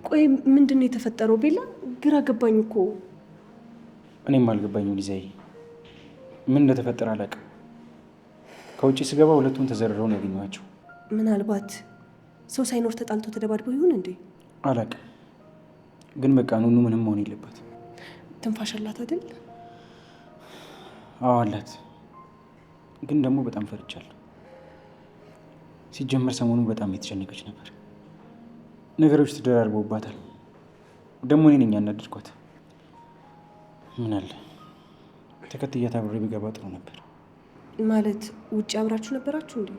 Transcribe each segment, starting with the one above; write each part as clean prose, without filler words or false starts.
ቆይ ምንድን ነው የተፈጠረው? ቤላ ግራ ገባኝ እኮ። እኔም አልገባኝም ሊዛዬ፣ ምን እንደተፈጠረ አላውቅም። ከውጭ ስገባ ሁለቱም ተዘርረው ነው ያገኘኋቸው። ምናልባት ሰው ሳይኖር ተጣልቶ ተደባድበው ይሆን እንዴ? አላውቅም፣ ግን በቃ ኑኑ ምንም መሆን የለበት። ትንፋሽ አላት አይደል? አዎ አላት፣ ግን ደግሞ በጣም ፈርቻለሁ። ሲጀመር ሰሞኑን በጣም የተጨነቀች ነበር። ነገሮች ተደራርበውባታል። ደግሞ እኔ ነኝ ያናደድኳት። ምን አለ ተከትያት አብሬ ቢገባ ጥሩ ነበር። ማለት ውጭ አብራችሁ ነበራችሁ እንዴ?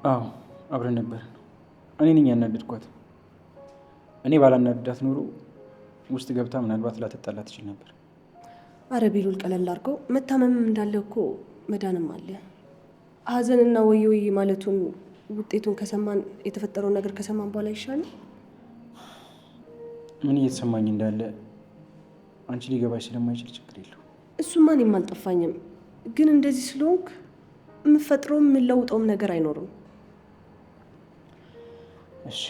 አዎ አብረን ነበር። እኔ ነኝ ያናደድኳት። እኔ ባላናደዳት ኖሮ ውስጥ ገብታ ምናልባት ላትጣላ ትችል ነበር። አረ ቢሉል ቀለል አድርገው። መታመምም እንዳለ እኮ መዳንም አለ። ሀዘንና ወይ ማለቱን ውጤቱን ከሰማን የተፈጠረውን ነገር ከሰማን በኋላ ይሻላል። ምን እየተሰማኝ እንዳለ አንቺ ሊገባሽ ስለማይችል ችግር የለው። እሱማ እኔም አልጠፋኝም፣ ግን እንደዚህ ስለሆንክ የምፈጥረውም የምለውጠውም ነገር አይኖርም። እሺ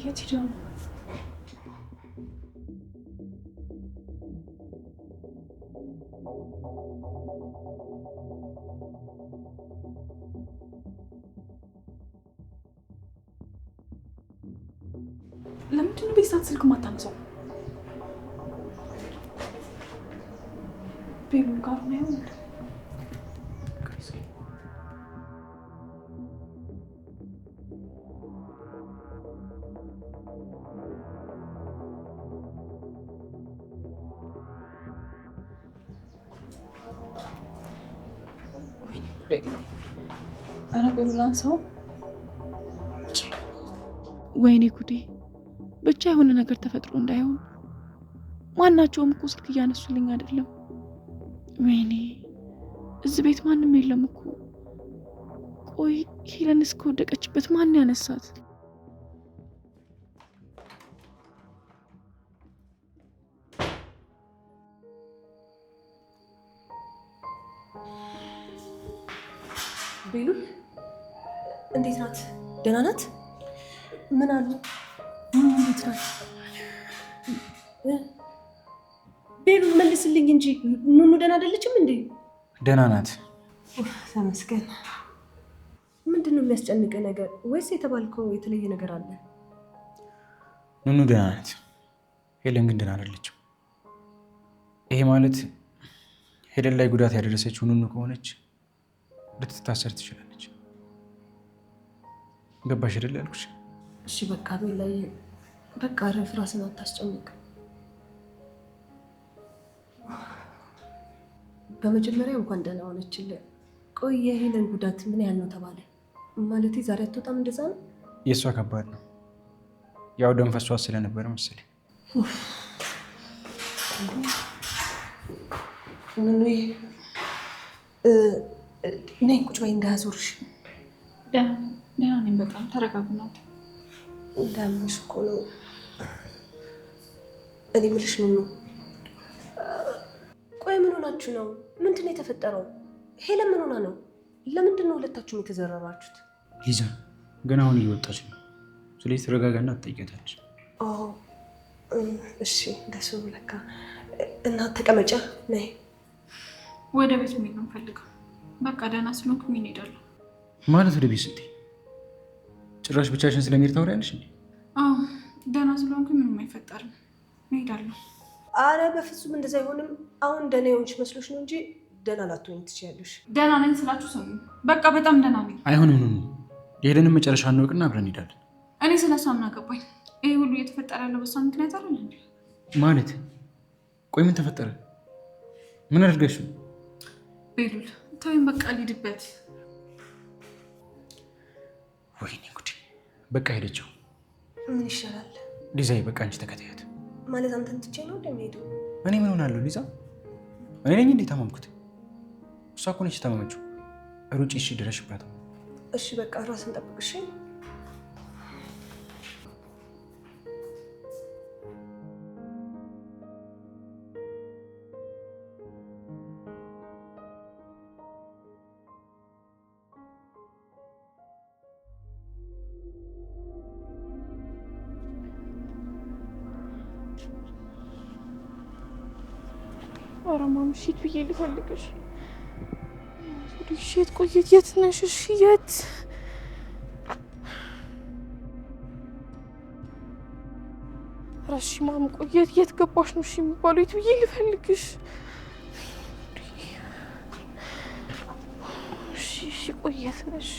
የት ሄደው ነው? ለምንድን ነው ቤት ስልክ ማታነሳው? ቤሉ ጋር ነው ያለው። ኧረ ቤሉላን ሰው ወይኔ ጉዴ! ብቻ የሆነ ነገር ተፈጥሮ እንዳይሆን። ማናቸውም እኮ ስልክ እያነሱልኝ አይደለም። ወይኔ እዚህ ቤት ማንም የለም እኮ። ቆይ ሄለን እስከወደቀችበት ማን ያነሳት? ቤሉል እንዴት ናት? ደህና ናት? ምን አሉ? እንዴት ናት? ቤሉል መልስልኝ እንጂ ኑኑ ደህና አይደለችም እንዴ? ደህና ናት። ተመስገን። ምንድን ነው የሚያስጨንቅ ነገር? ወይስ የተባልከው የተለየ ነገር አለ? ኑኑ ደህና ናት። ሄለን ግን ደህና አይደለችም። ይሄ ማለት ሄለን ላይ ጉዳት ያደረሰችው ኑኑ ከሆነች ልትታሰር ትችላለች። ገባሽ አይደል ያልኩሽ? እሺ በቃ ቤላይ፣ በቃ ረፍ፣ ራስን አታስጨንቅ። በመጀመሪያ እንኳን ደህና ሆነችልህ። ቆይ የሄለን ጉዳት ምን ያህል ነው ተባለ? ማለቴ ዛሬ አትወጣም እንደዛ ነው? የእሷ ከባድ ነው። ያው ደም ፈሷት ስለነበረ መሰለኝ። ነይ ቁጭ በይ እንዳያዞርሽ። ደህና ነኝ በጣም ተረጋጉ። ናት እንዳምሽ እኮ ነው። እኔ የምልሽ ነው። ቆይ ምን ሆናችሁ ነው? ምንድን ነው የተፈጠረው? ሄለን ምን ሆና ነው? ለምንድን ነው ሁለታችሁም የተዘረራችሁት? ሊዛ ገና አሁን እየወጣች ነው። ስለዚህ ተረጋጋና ትጠይቂያታለሽ። እሺ እንደሱ ለካ። እና ተቀመጫ ነይ። ወደ ቤት መሄድ ነው የምፈልገው። በቃ ደህና ስለሆንኩ ምን እሄዳለሁ። ማለት ወደ ቤት ስትይ ጭራሽ ብቻሽን ስለሚሄድ ታወሪያለሽ እንዴ? አዎ ደህና ስለሆንኩ ምንም አይፈጠርም፣ እሄዳለሁ። አረ በፍጹም እንደዛ አይሆንም። አሁን ደህና የሆንሽ መስሎሽ ነው እንጂ ደህና ላትሆኝ ትችያለሽ። ደህና ነኝ ስላችሁ ሰሙ። በቃ በጣም ደህና ነኝ። አይሆንም ኑኑ፣ የሄደንን መጨረሻ እንወቅና አብረን እንሄዳለን። እኔ ስለሷ ምን አገባኝ? ይሄ ሁሉ እየተፈጠረ ያለው በሷ ምክንያት አይደል እንዴ? ማለት ቆይ ምን ተፈጠረ? ምን አድርገሽ ነው? ቤሉል ተወይም በቃ ልሂድበት። ወይኔ ጉዴ! በቃ ሄደችው። ምን ይሻላል? ሊዛዬ በቃ አንቺ ተከታያት። ማለት አንተን ትቼ ነው እንደሚሄደው? እኔ ምን ሆናለሁ ሊዛ? እኔ ነኝ እንዴ ታመምኩት? እሷ እኮ ነች ታመመችው። ሩጪ እሺ፣ ድረሽባት። እሺ በቃ ራስን ጠብቅሽ። ኧረ ማምሽት ብዬ ልፈልግሽ። ሼት ቆየት። የት ነሽ? እሺ የት? ራሺ ማም ቆየት። የት ገባሽ ነው እሺ የሚባለው? የት ብዬ ልፈልግሽ? እሺ ቆየት ነሽ?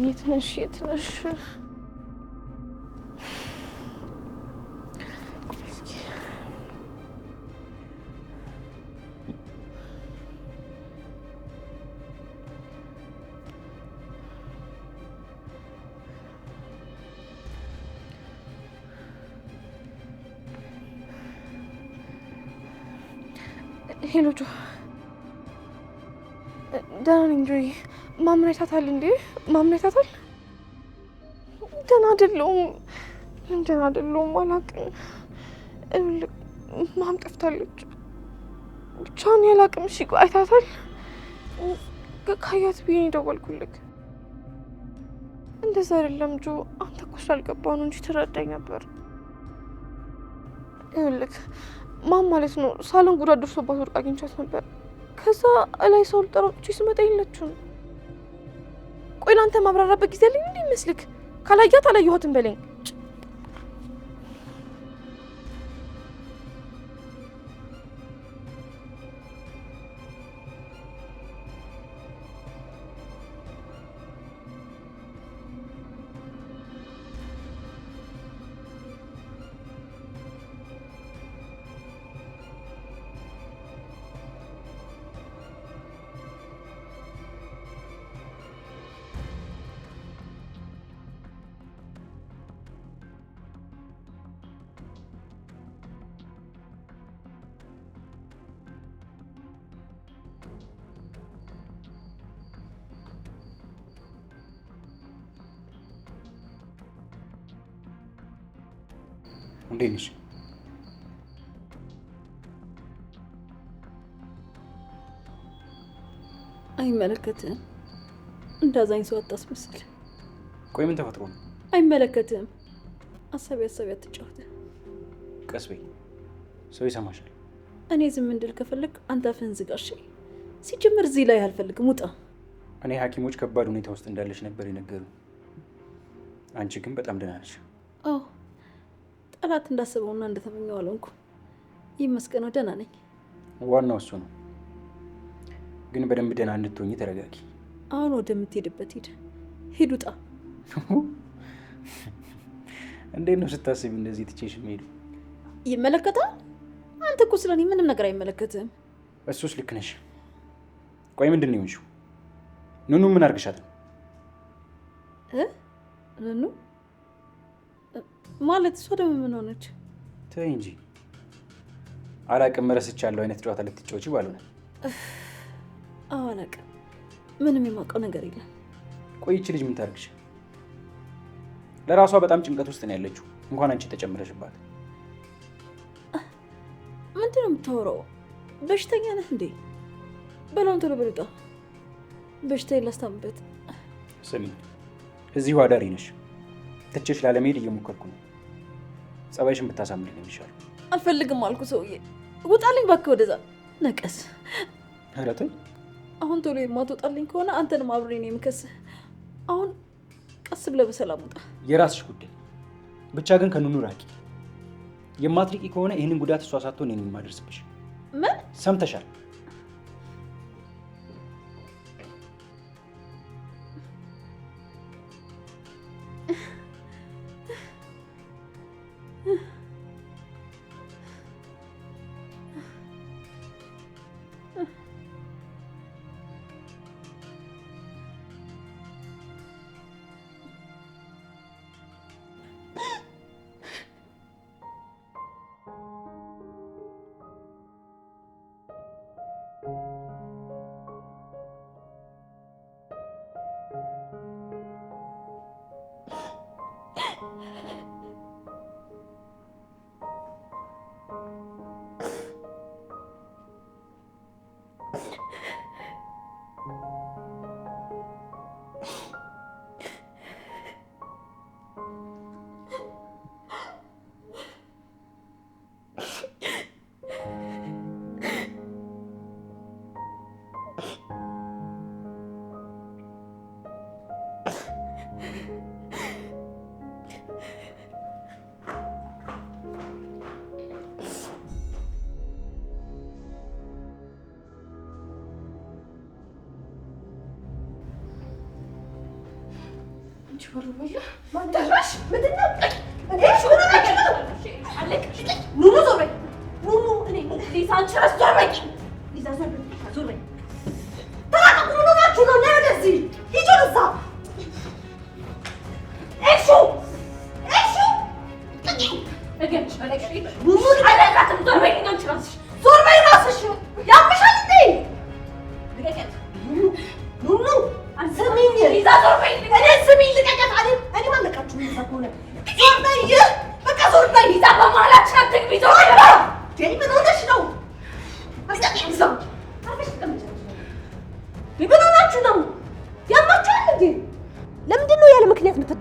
የት ነሽ? ሄሎ ጆ፣ ደህና ነኝ ጆዬ። ማምን አይታታል እንዴ? ማምን አይታታል? ደህና አይደለሁም። አላውቅም። ማም ጠፍታለች። ብቻ እኔ አላውቅም። እሺ አይታታል? ካያት ብዬ ነው የደወልኩልክ። እንደዛ አይደለም ጆ፣ አንተ እኮ ስላልገባህ ነው እንጂ ትረዳኝ ነበር። ይኸውልህ ማም ማለት ነው ሳሎን ጉዳት ደርሶባት ወድቃ አግኝቻት ነበር። ከዛ እላይ ሰው ልጠራጥቼ ስመጣ የለችም። ቆይ ለአንተ ማብራራበት ጊዜ አለኝ እንዴ ይመስልክ? ካላያት አላየኋትም በለኝ። እንዴት ነሽ? አይመለከትህም። እንዳዛኝ ሰው አታስመስል። ቆይ ምን ተፈጥሮ ነው? አይመለከትህም። አሳቢ አትጫወት። ቀስ በይ፣ ሰው ይሰማሻል። እኔ ዝም እንድል ከፈለግ አንተ አፍህን ዝጋ። እሺ? ሲጀምር እዚህ ላይ አልፈልግም። ውጣ። እኔ ሐኪሞች ከባድ ሁኔታ ውስጥ እንዳለሽ ነበር የነገሩ። አንቺ ግን በጣም ደህና ነሽ። አዎ ጠላት እንዳሰበውና እንደተመኘው አልሆንኩ። ይመስገነው ደህና ነኝ። ዋናው እሱ ነው። ግን በደንብ ደህና እንድትሆኚ ተረጋጊ። አሁን ወደምትሄድበት ሂድ። ውጣ። እንዴት ነው ስታስቢ እንደዚህ ትቼሽ የምሄዱ? ይመለከታል? አንተ እኮ ስለኔ ምንም ነገር አይመለከትህም። እሱስ ልክ ነሽ። ቆይ ምንድን ነው የሆንሽው? ኑኑ ምን አድርግሻት ነው? ኑኑ ማለት እሷ ደግሞ ምን ሆነች? ተይ እንጂ አላቅም። ረስቻለሁ አይነት ጨዋታ ልትጫወቺ ባልሆነ። አዎ አላቅም። ምንም የማውቀው ነገር የለም። ቆይ ይቺ ልጅ ምን ታርግሽ? ለራሷ በጣም ጭንቀት ውስጥ ነው ያለችው። እንኳን አንቺ ተጨምረሽባት። ምንድን ነው የምታወራው? በሽተኛ ነህ እንዴ? በላውን ቶሎ በል ውጣ። በሽታዬን ላስታምበት። ስሚ፣ እዚሁ አዳሪ ነሽ። ትችሽ ላለመሄድ እየሞከርኩ ነው። ጸባይሽን ብታሳምሪ ነው የሚሻለው። አልፈልግም አልኩ ሰውዬ። ውጣልኝ እባክህ ወደዛ ነቀስ። ኧረ ተይ። አሁን ቶሎ የማትወጣልኝ ከሆነ አንተንም አብሬ ነው የምከስህ። አሁን ቀስ ብለህ በሰላም ውጣ። የራስሽ ጉዳይ ብቻ ግን ከኑኑ ራቂ። የማትርቂ ከሆነ ይህንን ጉዳት እሷ ሳትሆን እኔን የማደርስብሽ። ምን ሰምተሻል?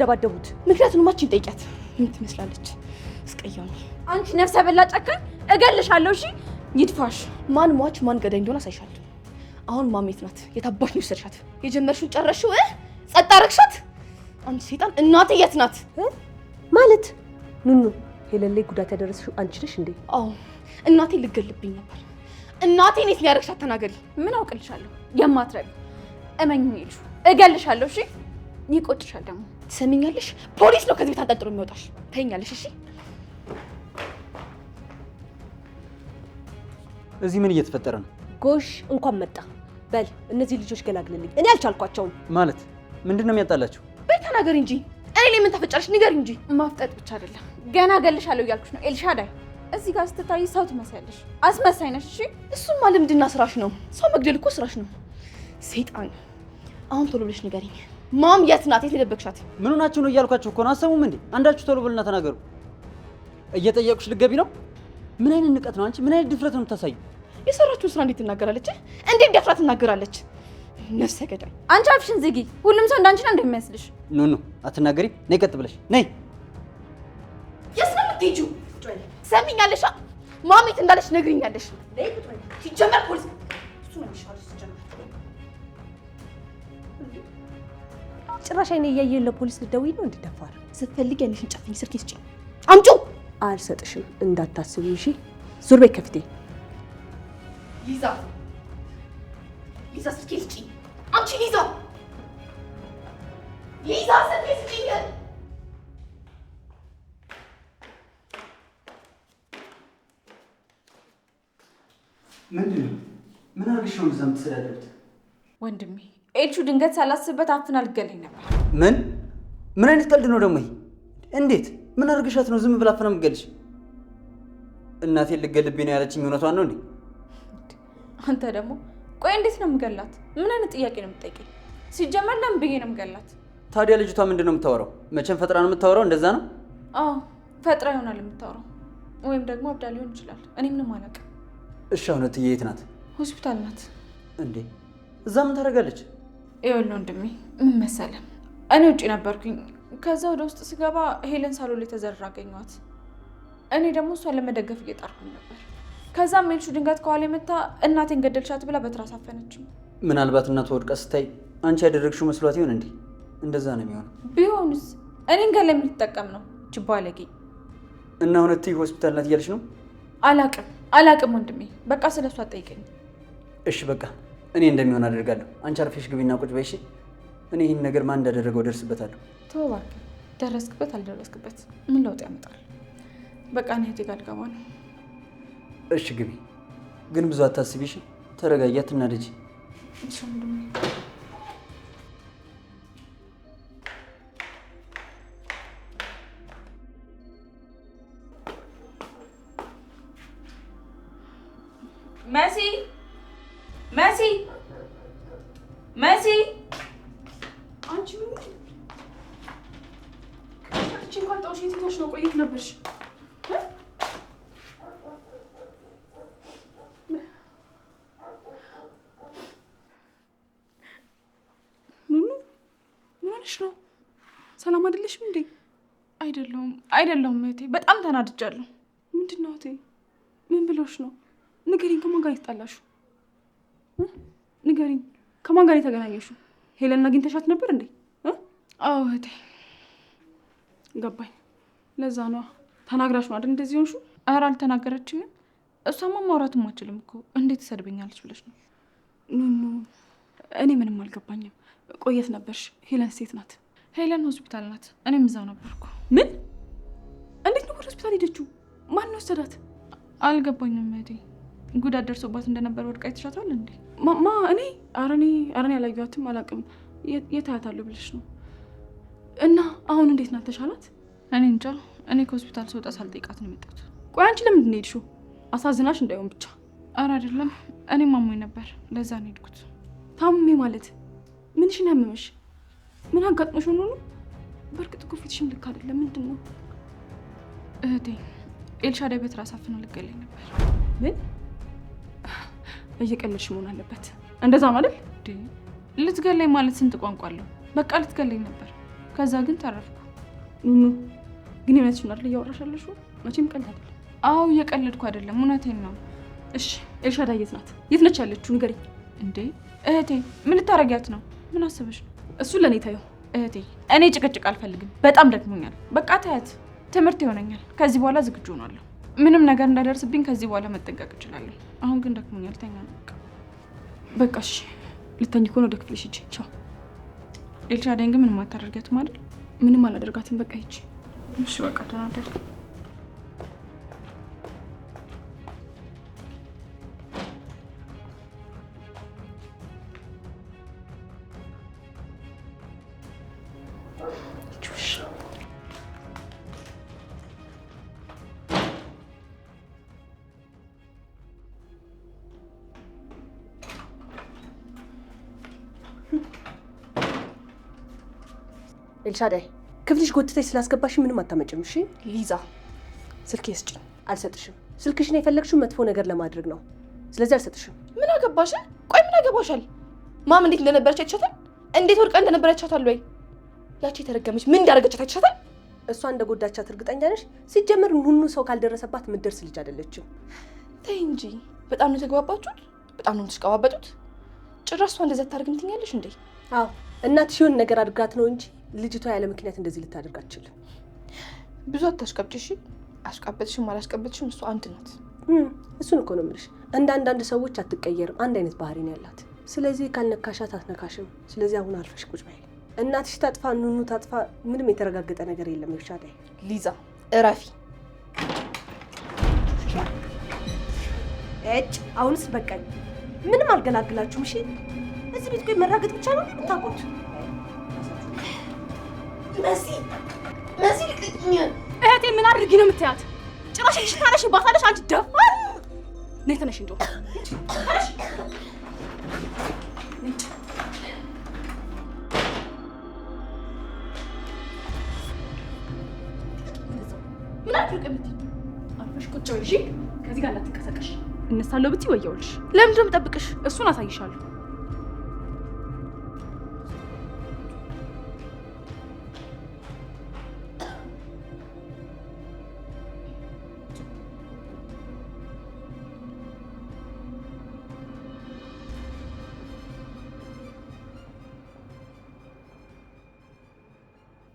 ደባደቡት? ምክንያቱም ማችን ጠይቂያት። ምን ትመስላለች? እስቀያሚ አንቺ ነፍሰ በላ ጨካኝ፣ እገልሻለሁ። እሺ ይድፋሽ። ማን ሟች ማን ገዳይ እንደሆነ አሳይሻለሁ። አሁን ማሜት ናት። የታባሽ ነው ሰርሻት። የጀመርሽውን ጨረሽው? ጸጥ አደረግሻት። አንቺ ሰይጣን። እናቴ የት ናት ማለት? ኑኑ ሄለን ላይ ጉዳት ያደረስሽው አንቺ ነሽ እንዴ? አዎ እናቴ ልገልብኝ ነበር። እናቴ እኔት ሊያደርግሻት ተናገሪ። ምን አውቅልሻለሁ? የማትረቢ እመኝ ሄልሹ፣ እገልሻለሁ። እሺ ይቆጭሻል ደግሞ። ትሰሚኛለሽ? ፖሊስ ነው ከዚህ ቤት አንጠልጥሎ የሚወጣሽ። ተይኛለሽ? እሺ እዚህ ምን እየተፈጠረ ነው? ጎሽ እንኳን መጣ። በል እነዚህ ልጆች ገላግልልኝ። እኔ አልቻልኳቸውም። ማለት ምንድን ነው የሚያጣላችሁ? በይ ተናገሪ እንጂ። እኔ ላይ ምን ተፈጨረሽ? ንገሪ እንጂ። ማፍጠጥ ብቻ አይደለም ገና እገልሻለሁ እያልኩሽ ነው። ኤልሻዳይ እዚህ ጋር ስትታይ ሰው ትመስያለሽ። አስመሳይ ነሽ። እሺ እሱማ ልምድና ስራሽ ነው። ሰው መግደል እኮ ስራሽ ነው። ሰይጣን። አሁን ቶሎ ብለሽ ንገሪኝ። ማም የት ናት? የት የደበቅሻት? ምን ሆናችሁ ነው እያልኳችሁ እኮ ነው። አሰሙም እንዴ? አንዳችሁ ቶሎ ብልና ተናገሩ። እየጠየቁሽ ልትገቢ ነው? ምን አይነት ንቀት ነው? አንቺ ምን አይነት ድፍረት ነው የምታሳዩ? የሰራችውን ስራ እንዴት ትናገራለች? እንዴት ደፍራ ትናገራለች? ነፍሰ ገዳይ። አንቺ አፍሽን ዝጊ። ሁሉም ሰው እንዳንቺ ነው እንደሚመስልሽ። ኑ አትናገሪ። ነይ ቀጥ ብለሽ ነይ። የት ነው የምትሄጂው? ሰሚኛለሽ? ማም የት እንዳለች ነግሪኛለሽ። ሲጀመር ፖሊስ እሱ ነው የሚሻለው። ጭራሽ አይኔ እያየ ለፖሊስ ልደውይ ነው? እንድደፋር ስትፈልጊ ያለሽን ጨፍኝ። ስልኬ ስጪኝ። አምጪ። አልሰጥሽም እንዳታስቢ። እሺ ዙር በይ ከፊቴ። ሊዛ ስልኬ ስጪኝ። አምጪ ሊዛ ስልኬ ስጪኝ። ምንድን ነው? ምን አድርግሽ ነው እዛ የምትሰዳደሩት? ወንድሜ ኤልሹ ድንገት ሳላስብበት አፍና ልገለኝ ነበር። ምን አይነት ቀልድ ነው ደግሞ ይሄ? እንዴት? ምን አድርግሻት ነው ዝም ብላ አፍና የምትገልሽ? እናቴን ልገልብኝ ነው ያለችኝ እውነቷን ነው እንዴ? አንተ ደግሞ ቆይ እንዴት ነው የምገላት? ምን አይነት ጥያቄ ነው የምትጠይቀኝ? ሲጀመር ለምን ብዬ ነው የምገላት? ታዲያ ልጅቷ ምንድን ነው የምታወራው? መቼም ፈጥራ ነው የምታወራው። እንደዛ ነው? አዎ ፈጥራ ይሆናል የምታወራው፣ ወይም ደግሞ አብዳ ሊሆን ይችላል። እኔ ምንም አላውቅም። እሺ አሁን እትዬ የት ናት? ሆስፒታል ናት። እንዴ እዛ ምን ታደርጋለች? ይኸውልህ ወንድሜ ምን መሰለህ፣ እኔ ውጪ ነበርኩኝ። ከዛ ወደ ውስጥ ስገባ ሄለን ሳሎን ላይ ተዘርራ አገኘኋት። እኔ ደግሞ እሷን ለመደገፍ እየጣርኩኝ ነበር። ከዛም ሜልሹ ድንገት ከኋላ መታ እናቴን ገደልሻት ብላ በትራስ አፈነችኝ። ምናልባት እናቷ ወድቃ ስታይ አንቺ ያደረግሽው መስሏት ይሆን እንዴ? እንደዛ ነው የሚሆነው። ቢሆንስ እኔን ገላ የምትጠቀም ነው ችባለጌ። እና ሁለት ሆስፒታል ናት እያለች ነው? አላቅም ወንድሜ፣ በቃ ስለሷ አትጠይቀኝ። እሺ በቃ እኔ እንደሚሆን አደርጋለሁ። አንቺ አርፈሽ ግቢና ቁጭ በይ እሺ። እኔ ይህን ነገር ማን እንዳደረገው ደርስበታለሁ። ተው እባክህ፣ ደረስክበት አልደረስክበት ምን ለውጥ ያመጣል? በቃ እኔ እህቴ ጋር ልገባ ነው። እሺ ግቢ፣ ግን ብዙ አታስቢ እሺ። ተረጋጊ፣ አትናደጂ። እሺ ወንድሜ። መሲ አንቺ እንኳን ጣውሽ የትኛሽ ነው? ቆየት ነበርሽ? ኑኑ ምን ሆነሽ ነው? ሰላም አይደለሽም እንዴ? አይደለሁም እህቴ፣ በጣም ተናድጃለሁ። ምንድን ነው እህቴ? ምን ብሎሽ ነው? ንገሪኝ። ከማን ጋር የተጣላሽው? ንገሪኝ። ከማን ጋር የተገናኘሽው? ሄለን አግኝተሻት ነበር እንዴ? አዎ እህቴ። ገባኝ። ለዛ ነው ተናግራሽ ነው አይደል እንደዚህ ሆንሹ? ኧረ አልተናገረችኝም። እሷማ ማውራትም አትችልም እኮ እንዴት ትሰድበኛለች ብለሽ ነው? ኑኑ እኔ ምንም አልገባኝም። ቆየት ነበርሽ? ሄለን ሴት ናት? ሄለን ሆስፒታል ናት፣ እኔም እዛው ነበርኩ። ምን? እንዴት ነው ወደ ሆስፒታል ሄደችው? ማን ወሰዳት? አልገባኝም እህቴ። ጉዳት ደርሶባት እንደነበር ወድቃ አይተሻታል እንዴ? ማ እኔ አረኔ ያላየኋትም አላውቅም። የት አያታለሁ ብለሽ ነው? እና አሁን እንዴት ናት? ተሻላት? እኔ እንጃ። እኔ ከሆስፒታል ስወጣ ሳልጠይቃት ነው የመጣሁት። ቆይ አንቺ ለምንድን ነው የሄድሽው? አሳዝናሽ እንዳይሆን ብቻ። ኧረ አይደለም፣ እኔም አሞኝ ነበር፣ ለዛ ነው የሄድኩት። ታምሜ ማለት ምንሽን ያመመሽ? ምን አጋጥሞሽ ሆኖ ነው? በእርግጥ እኮ ፊትሽም ልክ አይደለም። ምንድን ነው እህቴ? ኤልሻዳይ በትራስ አፍና ልትገለኝ ነበር። ምን? እየቀለድሽ መሆን አለበት። እንደዛ ማለት ልትገለኝ ማለት ስንት ቋንቋ አለው? በቃ ልትገለኝ ነበር። ከዛ ግን ተረፍኩ። ኑኑ ግን የእውነትሽን አይደል እያወራሽ ያለሽው? መቼም ቀልድ አይደለም። አዎ እየቀለድኩ አይደለም፣ እውነቴን ነው። እሺ ኤልሻዳይ የት ናት? የት ነች ያለችው? ንገሪኝ። እንዴ እህቴ፣ ምን ልታረጊያት ነው? ምን አስበሽ ነው? እሱ ለእኔ ታየው። እህቴ እኔ ጭቅጭቅ አልፈልግም፣ በጣም ደክሞኛል። በቃ ታያት፣ ትምህርት ይሆነኛል። ከዚህ በኋላ ዝግጁ ሆናለሁ። ምንም ነገር እንዳይደርስብኝ ከዚህ በኋላ መጠንቀቅ እችላለሁ። አሁን ግን ደክሞኛል፣ ተኛ ነው። በቃ እሺ፣ ልተኝ ከሆነ ወደ ክፍልሽ ሂጂ። ቻው። ኤልሻዳይን ግን ምንም አታደርጊያትም አይደል? ምንም አላደርጋትም። በቃ ሂጂ። እሺ በቃ ተናደድ። ኤልሻዳይ ክፍልሽ ጎትተሽ ስላስገባሽ ምንም አታመጭም። እሺ ሊዛ፣ ስልኬ ስጭኝ። አልሰጥሽም። ስልክሽን የፈለግሽው መጥፎ ነገር ለማድረግ ነው። ስለዚህ አልሰጥሽም። ምን አገባሽ? ቆይ ምን አገባሻል? ማም እንዴት እንደነበረች አይተሻታል? እንዴት ወድቃ እንደነበረች አይተሻታል ወይ? ያቺ የተረገመች ምን እንዳደረገቻት አይተሻታል? እሷ እንደጎዳቻት እርግጠኛ ነሽ? ሲጀመር ኑኑ ሰው ካልደረሰባት የምትደርስ ልጅ አይደለችም። ተይ እንጂ በጣም ነው የተግባባችሁት? በጣም ነው የምትሽቀባበጡት? ጭራሽ እሷ እንደዛ ታደርግም ትኛለሽ እንዴ? አዎ እናትሽ የሆነ ነገር አድርጋት ነው እንጂ ልጅቷ ያለ ምክንያት እንደዚህ ልታደርግ አትችልም። ብዙ አታሽቀብጭ እሺ? አሽቃበጥሽም አላሽቀበጥሽም እሷ አንድ ናት። እሱን እኮ ነው የምልሽ። እንደ አንዳንድ ሰዎች አትቀየርም። አንድ አይነት ባህሪ ነው ያላት። ስለዚህ ካልነካሻት አትነካሽም። ስለዚህ አሁን አርፈሽ ቁጭ በይ። እናትሽ ታጥፋ ኑኑ ታጥፋ ምንም የተረጋገጠ ነገር የለም። ኤልሻዳይ ሊዛ እረፊ። እጭ አሁንስ በቃኝ። ምንም አልገላግላችሁም። እሺ እዚህ ቤት ቆይ መራገጥ ብቻ ነው የምታውቁት። መሲ ልቅጥኝ። እህቴ ምን አድርጊ ነው የምትያት? ጭራሽ እሺ ታነሽ ባታለሽ አንቺ ደፋር። ነይ ተነሽ እንጂ ተነሽ። ምን አድርግ የምትይ? አርፈሽ ቁጭ በይ እሺ። ከዚህ ጋር እንዳትንቀሳቀሽ። እነሳለሁ ብትይ ወየውልሽ። ለምንድን ነው የምጠብቅሽ? እሱን አሳይሻለሁ።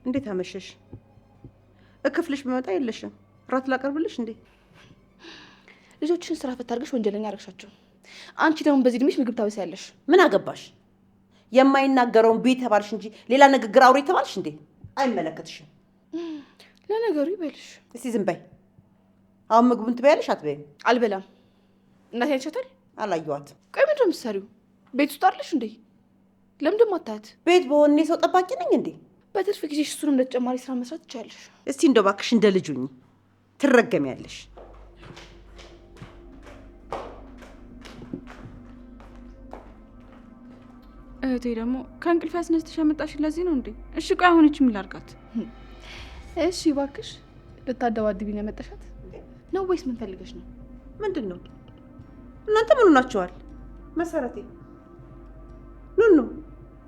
እንዴት አመሸሽ? እክፍልሽ በመጣ የለሽም። ራት ላቀርብልሽ እንዴ? ልጆችን ስራ ፈት አድርገሽ ወንጀለኛ አደረግሻቸው። አንቺ ደግሞ በዚህ እድሜሽ ምግብ ታበሳያለሽ። ምን አገባሽ? የማይናገረውን ቤት ተባልሽ እንጂ ሌላ ንግግር አውሪ ተባልሽ እንዴ? አይመለከትሽም። ለነገሩ ይበልሽ። እስቲ ዝም በይ። አሁን ምግቡን ትበያለሽ አትበይም? አልበላም። እናቴ አይቻታል? አላየኋትም። ቆይ ምንድን ነው የምትሰሪው? ቤት ውስጥ አይደለሽ እንዴ? ለምን ደግሞ አታያት? ቤት በሆነ ሰው ጠባቂ ነኝ እንዴ? በትርፍ ጊዜሽ እሱን እንደ ተጨማሪ ስራ መስራት ትችያለሽ። እስቲ እንደው እባክሽ እንደ ልጅ ሁኚ። ትረገሚያለሽ። እህቴ ደግሞ ከእንቅልፍ ያስነስተሽ ያመጣሽ ለዚህ ነው እንዴ? እሺ ቆይ አሁን እቺ ምን ላድርጋት? እሺ እባክሽ ልታደባድቢ ነው ያመጣሻት ነው ወይስ ምን ፈልገሽ ነው? ምንድን ነው እናንተ ምን ሆናችኋል? መሰረቴ ኑኑ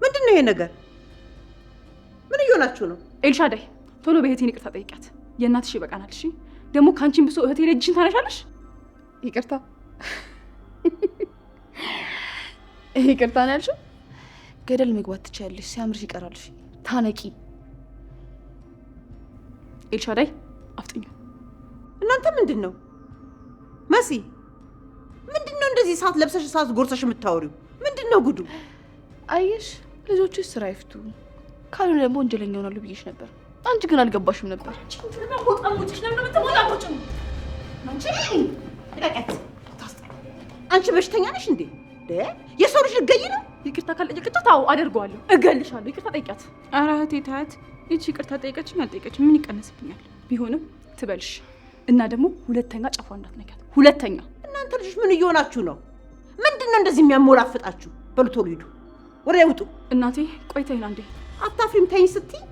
ምንድን ነው ይሄ ነገር? ምን እየሆናችሁ ነው? ኤልሻዳይ ቶሎ በእህቴን ይቅርታ ጠይቂያት። የእናትሽ ይበቃናል። እሺ ደግሞ ካንቺን ብሶ እህቴ ላይ እጅሽን ታነሻለሽ። ይቅርታ ይቅርታ ነው ያልሽው? ገደል መግባት ትችያለሽ። ሲያምርሽ ይቀራልሽ። ታነቂ። ኤልሻዳይ አፍጥኙ። እናንተ ምንድን ነው? መሲ ምንድን ነው እንደዚህ ሰዓት ለብሰሽ ሰዓት ጎርሰሽ የምታወሪው? ምንድን ነው ጉዱ? አየሽ ልጆችሽ ስራ ይፍቱ፣ ካልሆነ ደግሞ ወንጀለኛ ይሆናሉ ብዬሽ ነበር። አንቺ ግን አልገባሽም ነበር። አንቺ በሽተኛ ነሽ እንዴ? የሰው ልጅ ልትገይ ነው? ይቅርታ ካልጠየቅቻት ታው አደርገዋለሁ። እገልሻለሁ። ይቅርታ ጠይቂያት። ኧረ እህቴ ታያት። ይቺ ይቅርታ ጠይቀችኝ አልጠይቀችኝ ምን ይቀነስብኛል? ቢሆንም ትበልሽ እና ደግሞ ሁለተኛ ጫፏ እንዳትነካት። ሁለተኛ። እናንተ ልጆች ምን እየሆናችሁ ነው? ምንድን ነው እንደዚህ የሚያሞላፍጣችሁ? በሉ ቶሎ ሂዱ፣ ወደ ውጡ። እናቴ ቆይተይና እንዴ አታፍሪም? ተይኝ ስትይ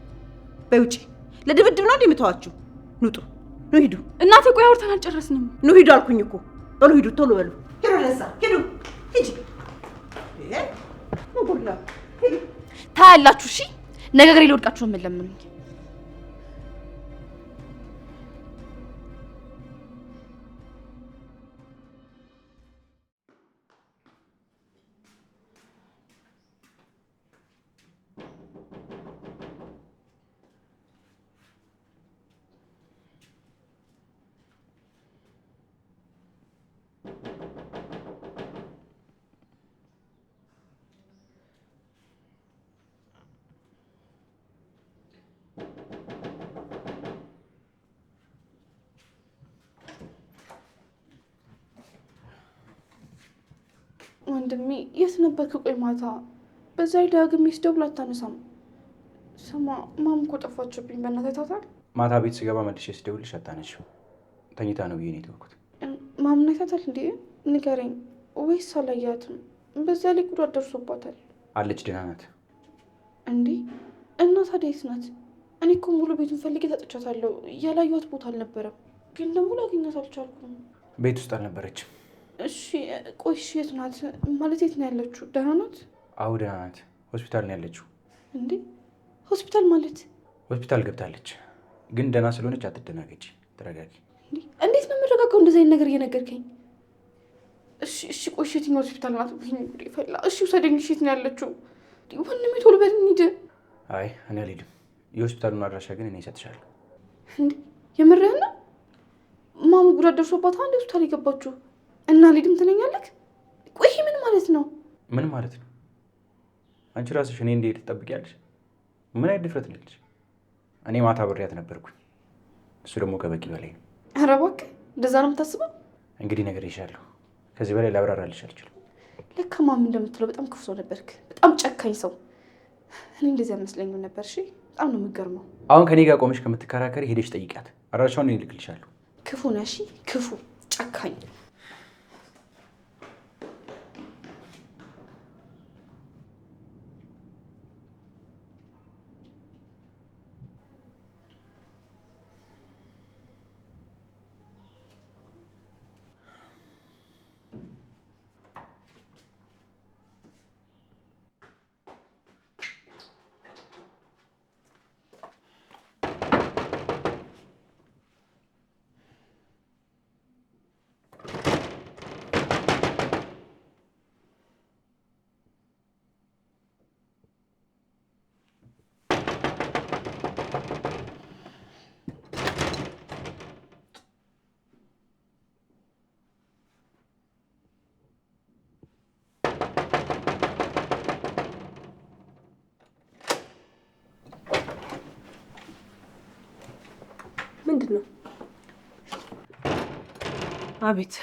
በይ ውጪ። ለድብድብ ነው እንደምታዋችሁ? ኑጡ፣ ኑ ሂዱ። እናቴ ቆይ አውርተን አልጨረስንም። ኑ ሂዱ አልኩኝ እኮ። በሉ ሂዱ፣ ቶሎ በሉ። ሂዱ፣ ለዛ ሂዱ፣ ሂጂ። ሙጉላ ሂዱ። ታያላችሁ። እሺ ነገሬ ሊወድቃችሁ ነው የምንለምኑኝ። ወንድሜ የት ነበርክ? ቆይ ማታ በዛ ላይ ዳግም ስደውል አታነሳም። ስማ ማም እኮ ጠፋችብኝ። በእናትህ ታታል። ማታ ቤት ስገባ መልሼ ስደውልሽ አታነሺው። ተኝታ ነው ብዬ ነው የተውኩት። ማምን አይታታል እንዴ? ንገረኝ። ወይስ አላያትም? በዛ ላይ ጉዳት ደርሶባታል። አለች፣ ደህና ናት። እንዴ እና ታዲያ የት ናት? እኔ እኮ ሙሉ ቤቱን ፈልጌ ሰጥቻታለሁ። ያላየኋት ቦታ አልነበረም፣ ግን ደግሞ ላገኛት አልቻልኩም። ቤት ውስጥ አልነበረችም። እሺ ቆይ እሺ የት ናት? ማለት የት ነው ያለችው? ደህና ናት? አዎ ደህና ናት። ሆስፒታል ነው ያለችው። እንዴ ሆስፒታል ማለት? ሆስፒታል ገብታለች፣ ግን ደህና ስለሆነች አትደናገጪ፣ ተረጋጊ። እንዴት ነው የምረጋጋው እንደዚህ አይነት ነገር እየነገርከኝ? እሺ ቆይ የትኛው ሆስፒታል ናት? ጉዴ ፈላ። እሺ ውሰደኝ። እሺ የት ነው ያለችው? ወንድሜ ቶሎ በል እንሂድ። አይ እኔ አልሄድም። የሆስፒታሉን አድራሻ ግን እኔ እሰጥሻለሁ። እንዴ የምርህን ነው? ማሙ ጉዳት ደርሶባት አንድ ሆስፒታል የገባችው እና አልሄድም ትለኛለህ? ቆይ ይሄ ምን ማለት ነው? ምን ማለት ነው? አንቺ ራስሽ እኔ እንዴት ትጠብቂያለሽ? ምን አይነት ድፍረት ነው ያለሽ? እኔ ማታ ብሬያት ነበርኩኝ። እሱ ደግሞ ከበቂ በላይ ነው። ኧረ እባክህ እንደዛ ነው የምታስበው? እንግዲህ ነግሬሻለሁ። ከዚህ በላይ ላብራራልሽ አልችልም። ለካ ማም እንደምትለው በጣም ክፉ ሰው ነበርክ። በጣም ጨካኝ ሰው። እኔ እንደዚህ አይመስለኝም ነበር። እሺ በጣም ነው የምትገርመው። አሁን ከኔ ጋር ቆመሽ ከምትከራከሪ ሄደሽ ጠይቂያት። አድራሻውን እኔ እልክልሻለሁ። ክፉ ነህ። እሺ ክፉ ጨካኝ። ምንድን ነው? አቤት፣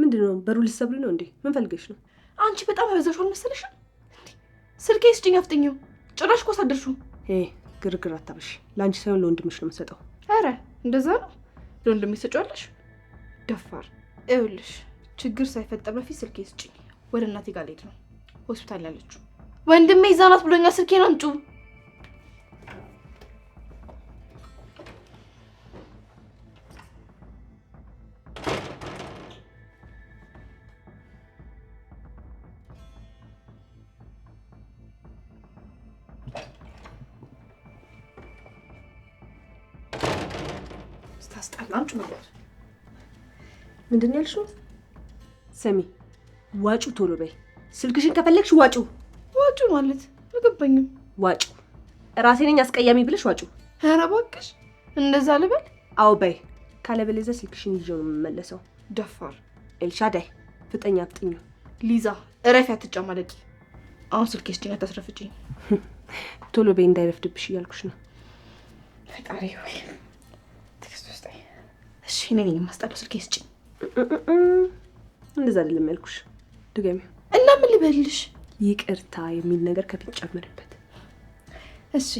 ምንድን ነው? በሩ ልትሰብሪ ነው እንዴ? ምን ፈልገሽ ነው? አንቺ በጣም አበዛሽው አልመሰለሽም? ስልኬ ስጭኝ፣ አፍጥኚው። ጭራሽ እኮ አሳደርሽው። ግርግር አታበሽ። ለአንቺ ሳይሆን ለወንድምሽ ነው የምሰጠው። አረ እንደዛ ነው? ለወንድሜ ትሰጪዋለሽ? ደፋር። ይኸውልሽ ችግር ሳይፈጠር በፊት ስልኬ ስጭኝ። ወደ እናቴ ጋር ልሄድ ነው፣ ሆስፒታል ያለችው። ወንድሜ እዛ ናት ብሎኛል። ስልኬን አምጪ። ስታስጠላንጭ ነገር ምንድን ያልሽው? ሰሚ ዋጩ፣ ቶሎ በይ። ስልክሽን ከፈለግሽ ዋጩ። ዋጩ ማለት አልገባኝም። ዋጩ። ራሴ ነኝ አስቀያሚ ብለሽ ዋጩ። ኧረ እባክሽ እንደዛ ልበል? አዎ በይ። ካለበለዚያ ስልክሽን ይዤው ነው የምመለሰው። ደፋር። ኤልሻዳይ ፍጠኛ፣ አፍጥኙ። ሊዛ እረፊ፣ አትጫማለቂ። አሁን ስልኬ ስጭኝ፣ አታስረፍጭኝ። ቶሎ በይ እንዳይረፍድብሽ እያልኩሽ ነው። ፈጣሪ ወይ ትዕግስት ውስጠኝ። እሺ እኔ ነኝ የማስጠላው። ስልኬ ስጭኝ። እንደዛ አይደለም ያልኩሽ። ድገሚው። እና ምን ልበልሽ? ይቅርታ የሚል ነገር ከፊት ጨምርበት። እሺ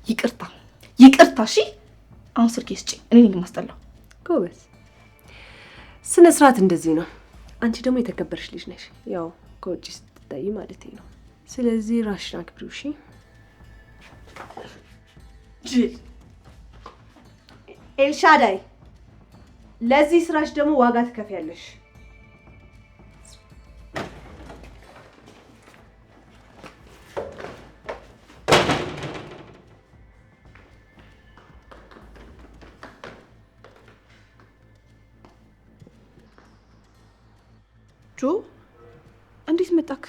ይቅርታ፣ ይቅርታ። እሺ አሁን ስልኬ ስጭኝ። እኔ ነኝ የማስጠላው። ጎበዝ። ስነ ስርዓት እንደዚህ ነው። አንቺ ደግሞ የተከበርሽ ልጅ ነሽ፣ ያው ከውጭ ስትታይ ማለት ነው። ስለዚህ ራስሽን አክብሪው። እሺ ጅል ኤልሻዳይ፣ ለዚህ ስራሽ ደግሞ ዋጋ ትከፍያለሽ። ጆ እንዴት መጣክ?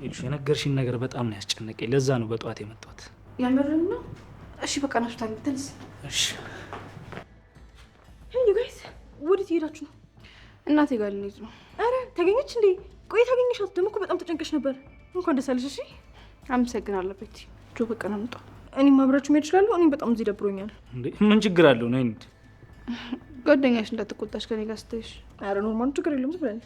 ይልሽ የነገርሽኝ ነገር በጣም ነው ያስጨነቀኝ። ለዛ ነው በጠዋት የመጣሁት። ያመረኝ ነው። እሺ በቃ ናፍታል ተንስ። እሺ ሄይ ጋይስ፣ ወዴት እየሄዳችሁ ነው? እናቴ ጋር ልንሄድ ነው። አረ ተገኘች እንዴ? ቆይ ታገኘሻት? ደግሞ እኮ በጣም ተጨንቀሽ ነበር። እንኳን ደስ አለሽ። እሺ አመሰግናለሁ ቤቲ። ጆ በቃ ነው የምጣው። እኔም አብራችሁ መሄድ እችላለሁ። እኔም በጣም እዚህ ደብሮኛል። እንዴ ምን ችግር አለው? ነው እንዴ ጓደኛሽ እንዳትቆጣሽ ከኔ ጋር ስትይሽ። አረ ኖርማል ችግር የለም። ዝም ብለን